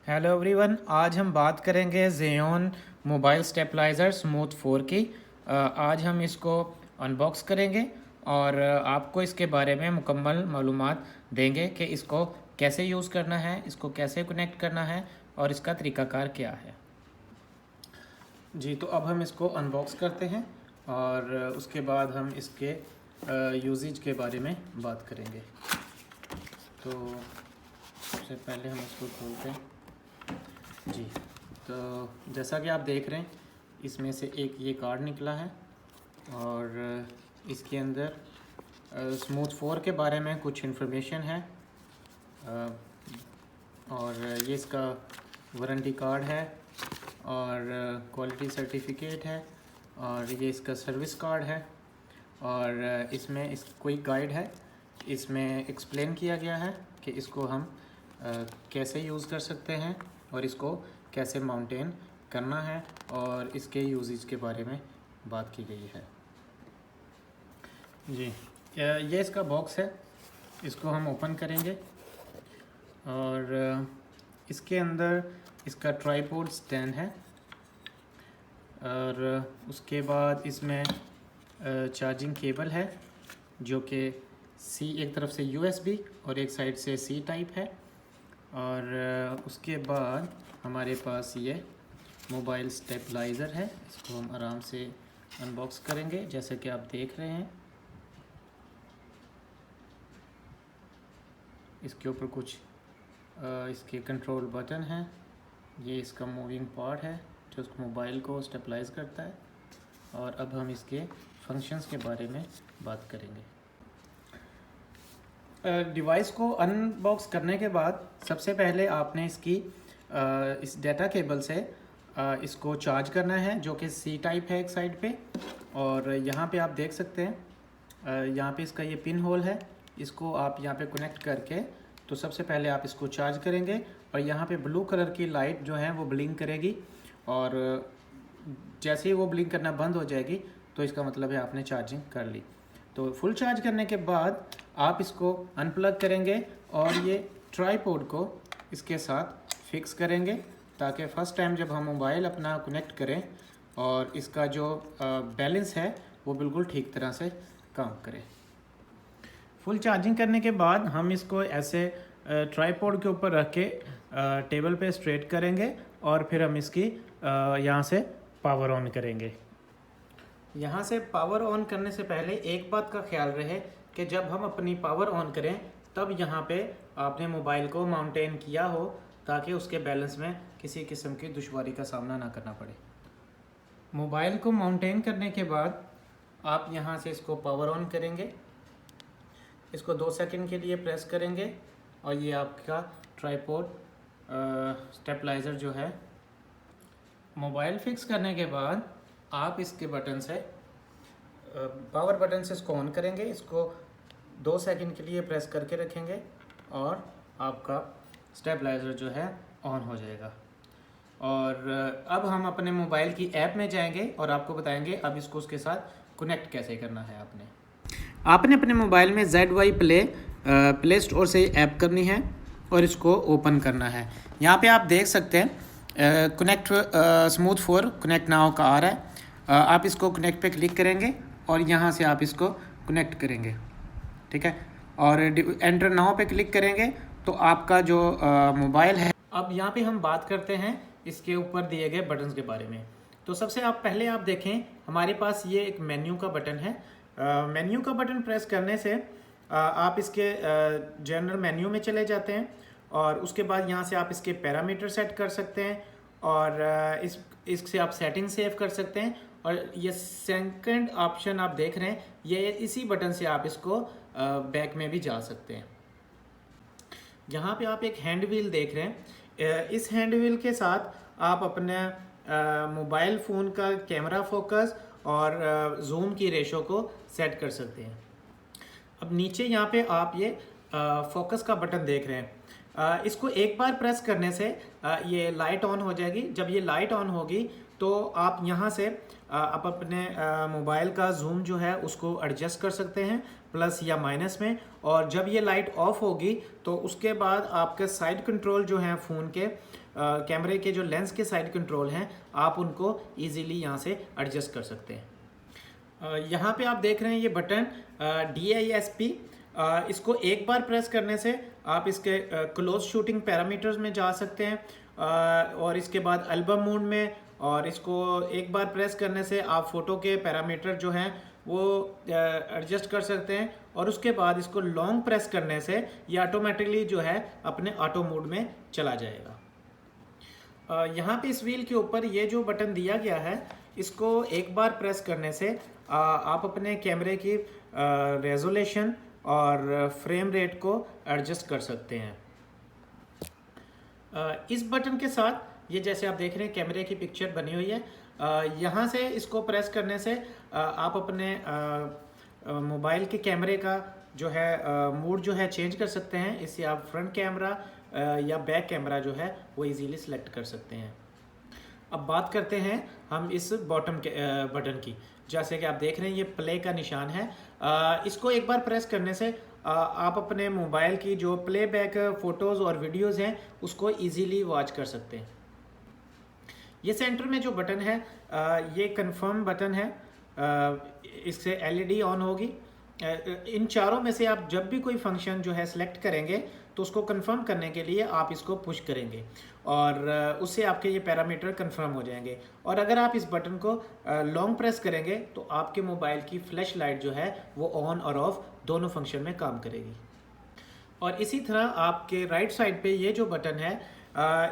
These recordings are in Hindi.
हेलो एवरीवन, आज हम बात करेंगे Xeon मोबाइल स्टेबलाइज़र स्मूथ 4 की। आज हम इसको अनबॉक्स करेंगे और आपको इसके बारे में मुकम्मल मालूमात देंगे कि इसको कैसे यूज़ करना है, इसको कैसे कनेक्ट करना है और इसका तरीक़ाकार क्या है। जी, तो अब हम इसको अनबॉक्स करते हैं और उसके बाद हम इसके यूजेज के बारे में बात करेंगे। तो सबसे पहले हम इसको खोलते हैं। जी, तो जैसा कि आप देख रहे हैं, इसमें से एक ये कार्ड निकला है और इसके अंदर स्मूथ 4 के बारे में कुछ इन्फॉर्मेशन है और ये इसका वारंटी कार्ड है और क्वालिटी सर्टिफिकेट है और ये इसका सर्विस कार्ड है और इसमें कोई गाइड है। इसमें एक्सप्लेन किया गया है कि इसको हम कैसे यूज़ कर सकते हैं और इसको कैसे माउंटेन करना है और इसके यूजेज के बारे में बात की गई है। जी, ये इसका बॉक्स है, इसको हम ओपन करेंगे और इसके अंदर इसका ट्राइपॉड स्टैंड है और उसके बाद इसमें चार्जिंग केबल है जो कि एक तरफ से USB और एक साइड से C टाइप है और उसके बाद हमारे पास ये मोबाइल स्टेबलाइज़र है। इसको हम आराम से अनबॉक्स करेंगे जैसे कि आप देख रहे हैं। इसके ऊपर कुछ इसके कंट्रोल बटन हैं। ये इसका मूविंग पार्ट है जो उसको मोबाइल को स्टेबलाइज़ करता है और अब हम इसके फंक्शंस के बारे में बात करेंगे। डिवाइस को अनबॉक्स करने के बाद सबसे पहले आपने इस डाटा केबल से इसको चार्ज करना है जो कि C टाइप है एक साइड पे और यहाँ पे आप देख सकते हैं यहाँ पे इसका ये पिन होल है। इसको आप यहाँ पे कनेक्ट करके तो सबसे पहले आप इसको चार्ज करेंगे और यहाँ पे ब्लू कलर की लाइट जो है वो ब्लिंक करेगी और जैसे ही वो ब्लिंक करना बंद हो जाएगी तो इसका मतलब है आपने चार्जिंग कर ली। तो फुल चार्ज करने के बाद आप इसको अनप्लग करेंगे और ये ट्राइपॉड को इसके साथ फिक्स करेंगे ताकि फ़र्स्ट टाइम जब हम मोबाइल अपना कनेक्ट करें और इसका जो बैलेंस है वो बिल्कुल ठीक तरह से काम करे। फुल चार्जिंग करने के बाद हम इसको ऐसे ट्राइपॉड के ऊपर रख के टेबल पे स्ट्रेट करेंगे और फिर हम इसकी यहाँ से पावर ऑन करेंगे। यहाँ से पावर ऑन करने से पहले एक बात का ख्याल रहे कि जब हम अपनी पावर ऑन करें तब यहाँ पे आपने मोबाइल को माउंटेन किया हो ताकि उसके बैलेंस में किसी किस्म की दुश्वारी का सामना ना करना पड़े। मोबाइल को माउंटेन करने के बाद आप यहाँ से इसको पावर ऑन करेंगे, इसको 2 सेकंड के लिए प्रेस करेंगे और ये आपका ट्राइपॉड स्टेबलाइज़र जो है। मोबाइल फिक्स करने के बाद आप इसके बटन से पावर बटन से इसको ऑन करेंगे, इसको 2 सेकंड के लिए प्रेस करके रखेंगे और आपका स्टेबलाइज़र जो है ऑन हो जाएगा। और अब हम अपने मोबाइल की ऐप में जाएंगे और आपको बताएंगे अब इसको उसके साथ कनेक्ट कैसे करना है। आपने अपने मोबाइल में ZY प्ले स्टोर से ऐप करनी है और इसको ओपन करना है। यहाँ पे आप देख सकते हैं कनेक्ट स्मूथ 4 कनेक्ट नाउ का आ रहा है। आप इसको कनेक्ट पे क्लिक करेंगे और यहाँ से आप इसको कनेक्ट करेंगे, ठीक है, और एंटर नाउ पे क्लिक करेंगे तो आपका जो मोबाइल है। अब यहाँ पे हम बात करते हैं इसके ऊपर दिए गए बटन्स के बारे में। तो सबसे पहले आप देखें हमारे पास ये एक मेन्यू का बटन है। मेन्यू का बटन प्रेस करने से आप इसके जनरल मेन्यू में चले जाते हैं और उसके बाद यहाँ से आप इसके पैरामीटर सेट कर सकते हैं और इससे आप सेटिंग सेव कर सकते हैं। और ये सेकंड ऑप्शन आप देख रहे हैं, ये इसी बटन से आप इसको बैक में भी जा सकते हैं। यहाँ पे आप एक हैंड व्हील देख रहे हैं। इस हैंड व्हील के साथ आप अपने मोबाइल फ़ोन का कैमरा फोकस और जूम की रेशो को सेट कर सकते हैं। अब नीचे यहाँ पे आप ये फोकस का बटन देख रहे हैं। इसको एक बार प्रेस करने से ये लाइट ऑन हो जाएगी। जब ये लाइट ऑन होगी तो आप यहाँ से आप अपने मोबाइल का जूम जो है उसको एडजस्ट कर सकते हैं प्लस या माइनस में, और जब ये लाइट ऑफ होगी तो उसके बाद आपके साइड कंट्रोल जो हैं फ़ोन के कैमरे के जो लेंस के साइड कंट्रोल हैं, आप उनको ईजीली यहाँ से एडजस्ट कर सकते हैं। यहाँ पे आप देख रहे हैं ये बटन DISP, इसको एक बार प्रेस करने से आप इसके क्लोज शूटिंग पैरामीटर्स में जा सकते हैं, और इसके बाद एल्बम मोड में, और इसको एक बार प्रेस करने से आप फ़ोटो के पैरामीटर जो हैं वो एडजस्ट कर सकते हैं, और उसके बाद इसको लॉन्ग प्रेस करने से ये ऑटोमेटिकली जो है अपने ऑटो मोड में चला जाएगा। यहाँ पे इस व्हील के ऊपर ये जो बटन दिया गया है, इसको एक बार प्रेस करने से आप अपने कैमरे की रेजोल्यूशन और फ्रेम रेट को एडजस्ट कर सकते हैं। इस बटन के साथ ये जैसे आप देख रहे हैं कैमरे की पिक्चर बनी हुई है, यहाँ से इसको प्रेस करने से आप अपने मोबाइल के कैमरे का जो है मोड जो है चेंज कर सकते हैं। इससे आप फ्रंट कैमरा या बैक कैमरा जो है वो इजीली सिलेक्ट कर सकते हैं। अब बात करते हैं हम इस बॉटम के बटन की। जैसे कि आप देख रहे हैं ये प्ले का निशान है, इसको एक बार प्रेस करने से आप अपने मोबाइल की जो प्लेबैक फ़ोटोज़ और वीडियोज़ हैं उसको इजीली वॉच कर सकते हैं। ये सेंटर में जो बटन है ये कंफर्म बटन है, इससे LED ऑन होगी। इन चारों में से आप जब भी कोई फंक्शन जो है सिलेक्ट करेंगे तो उसको कंफर्म करने के लिए आप इसको पुश करेंगे, और उससे आपके ये पैरामीटर कंफर्म हो जाएंगे। और अगर आप इस बटन को लॉन्ग प्रेस करेंगे तो आपके मोबाइल की फ्लैश लाइट जो है वो ऑन और ऑफ दोनों फंक्शन में काम करेगी। और इसी तरह आपके राइट साइड पे ये जो बटन है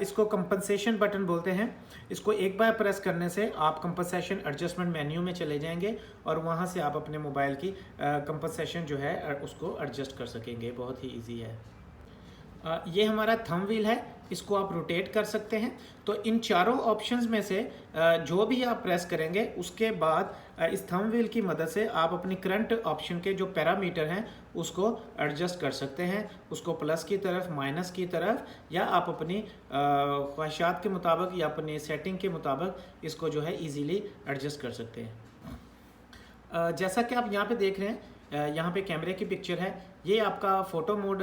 इसको कंपनसेशन बटन बोलते हैं। इसको एक बार प्रेस करने से आप कंपनसेशन एडजस्टमेंट मेन्यू में चले जाएंगे, और वहाँ से आप अपने मोबाइल की कंपनसेशन जो है उसको एडजस्ट कर सकेंगे। बहुत ही इजी है। ये हमारा थंब व्हील है, इसको आप रोटेट कर सकते हैं। तो इन चारों ऑप्शंस में से जो भी आप प्रेस करेंगे उसके बाद इस थंब व्हील की मदद से आप अपनी करंट ऑप्शन के जो पैरामीटर हैं उसको एडजस्ट कर सकते हैं, उसको प्लस की तरफ, माइनस की तरफ, या आप अपनी ख्वाहिशात के मुताबिक या अपनी सेटिंग के मुताबिक इसको जो है इजीली एडजस्ट कर सकते हैं। जैसा कि आप यहाँ पे देख रहे हैं, यहाँ पे कैमरे की पिक्चर है, ये आपका फ़ोटो मोड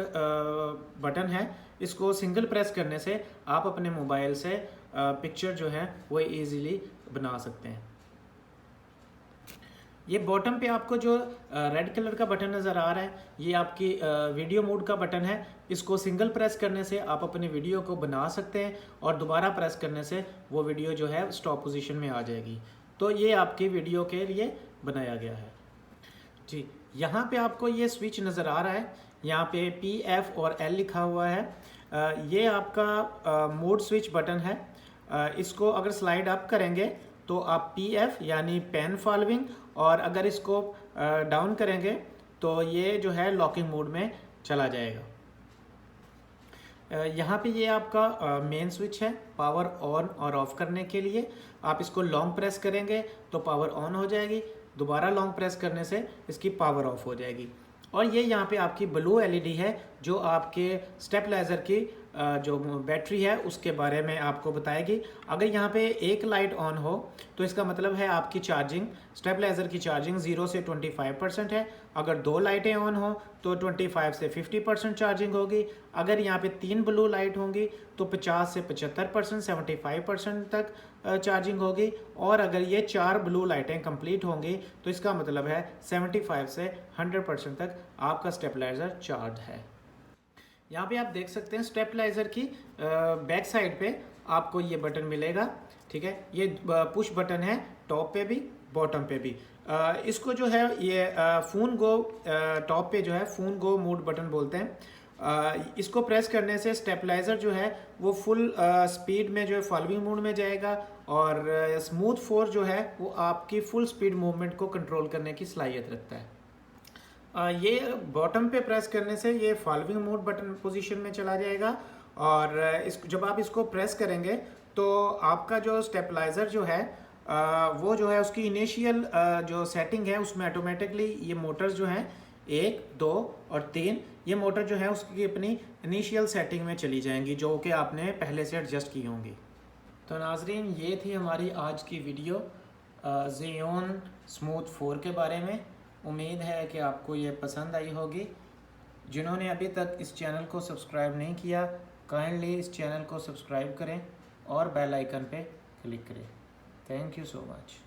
बटन है। इसको सिंगल प्रेस करने से आप अपने मोबाइल से पिक्चर जो है वो इजीली बना सकते हैं। ये बॉटम पे आपको जो रेड कलर का बटन नज़र आ रहा है, ये आपकी वीडियो मोड का बटन है। इसको सिंगल प्रेस करने से आप अपनी वीडियो को बना सकते हैं, और दोबारा प्रेस करने से वो वीडियो जो है स्टॉप पोजीशन में आ जाएगी। तो ये आपकी वीडियो के लिए बनाया गया है जी। यहाँ पे आपको ये स्विच नज़र आ रहा है, यहाँ पे P, F और L लिखा हुआ है। ये आपका मोड स्विच बटन है। इसको अगर स्लाइड अप करेंगे तो आप PF यानी पेन फॉलोइंग, और अगर इसको डाउन करेंगे तो ये जो है लॉकिंग मोड में चला जाएगा। यहाँ पे ये आपका मेन स्विच है पावर ऑन और ऑफ करने के लिए। आप इसको लॉन्ग प्रेस करेंगे तो पावर ऑन हो जाएगी, दोबारा लॉन्ग प्रेस करने से इसकी पावर ऑफ हो जाएगी। और ये यहाँ पे आपकी ब्लू LED है जो आपके स्टेबलाइजर की जो बैटरी है उसके बारे में आपको बताएगी। अगर यहाँ पे एक लाइट ऑन हो तो इसका मतलब है आपकी चार्जिंग, स्टेबलाइजर की चार्जिंग 0 से 25% है। अगर दो लाइटें ऑन हो तो 25 से 50% चार्जिंग होगी। अगर यहाँ पे 3 ब्लू लाइट होंगी तो 50 से 75%, 75% तक चार्जिंग होगी। और अगर ये 4 ब्लू लाइटें कंप्लीट होंगी तो इसका मतलब है 75 से 100% तक आपका स्टेबलाइजर चार्ज है। यहाँ पे आप देख सकते हैं स्टेबलाइजर की बैक साइड पे आपको ये बटन मिलेगा, ठीक है। ये पुश बटन है टॉप पे भी बॉटम पे भी। इसको जो है ये फ़ोन गो टॉप पे जो है फ़ोन गो मोड बटन बोलते हैं। इसको प्रेस करने से स्टेबलाइजर जो है वो फुल स्पीड में जो है फॉलोइंग मोड में जाएगा, और स्मूथ 4 जो है वो आपकी फुल स्पीड मूवमेंट को कंट्रोल करने की सलाहियत रखता है। ये बॉटम पे प्रेस करने से ये फॉलोइंग मोड बटन पोजीशन में चला जाएगा, और जब आप इसको प्रेस करेंगे तो आपका जो स्टेबलाइजर जो है वो जो है उसकी इनिशियल जो सेटिंग है उसमें ऑटोमेटिकली ये मोटर्स जो हैं 1, 2 और 3 ये मोटर जो है उसकी अपनी इनिशियल सेटिंग में चली जाएंगी जो कि आपने पहले से एडजस्ट की होंगी। तो नाजरीन, ये थी हमारी आज की वीडियो ज़ियोन स्मूथ 4 के बारे में। उम्मीद है कि आपको ये पसंद आई होगी। जिन्होंने अभी तक इस चैनल को सब्सक्राइब नहीं किया, काइंडली इस चैनल को सब्सक्राइब करें और बेल आइकन पे क्लिक करें। Thank you so much.